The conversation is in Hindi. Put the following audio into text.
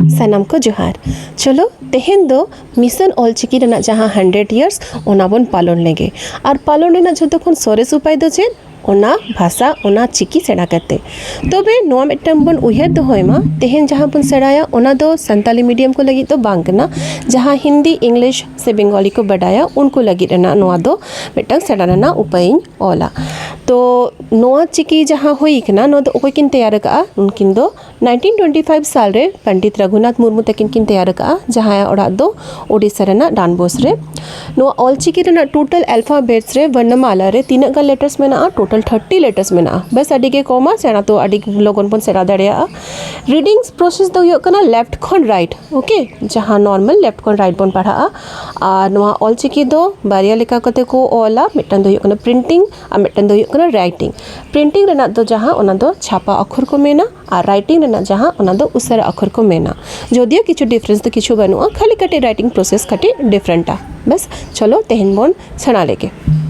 सानाम को जोहार। चलो तेहेन दो मिशन ऑलचिकी रेना जहाँ 100 इयर्स ओना बोन पालन लेगे और पालन रेना जतो खन सोरेस उपाय दो चेद ओना भाषा ओना चिकी सेड़ा करते तबे नोआ मिदटांग बोन उयहार दोहयमा तेहेन जहाँ बोन सेड़ाया ओना दो संताली मीडियम को लगी तो बांग कना जहाँ हिंदी इंग्लिश से बेंगली को बडाया उनको लगी रेना नोआ दो मिदटांग सेड़ा रेना उपाय ओला। तो नोआ चिकी जहाँ हुई कना नोआ दो ओकोय किन तैयार का उनकिन दो 1925 साल रे पंडित रघुनाथ मुर्मू तकिन किन तैयार का जहाँ ओड़ा दो ओडिशा रेना डानबोस रे नोआ ऑलचिकी रेना टोटल अल्फाबेट्स रे वर्णमाला रे तीना गा लेटर्स मेना टोटल 30 लेटर्स मेना बस अडी के कॉमा सेना तो अडी लोगन पन सेरा दड़िया रीडिंग्स प्रोसेस दो हुयो कना लेफ्ट खन राइट ओके जहाँ नॉर्मल लेफ्ट खन राइट बन पढ़ा आ नोआ ऑलचिकी दो बारिया लेका कते को ओला मिदटांग दो हुयो कना प्रिंटिंग आ मिदटांग दो हुयो कना राइटिंग प्रिंटिंग रेना दो जहाँ ओना दो छापा अक्षर को मेना और राइटिंग रेना जहाँ ओना दो उसरा अक्षर को मेना जदियो किछु डिफरेंस तो किछु बनुआ खाली कटे राइटिंग प्रोसेस कटे डिफरेंटा बस चलो तेहेन बोन सेना लेगे।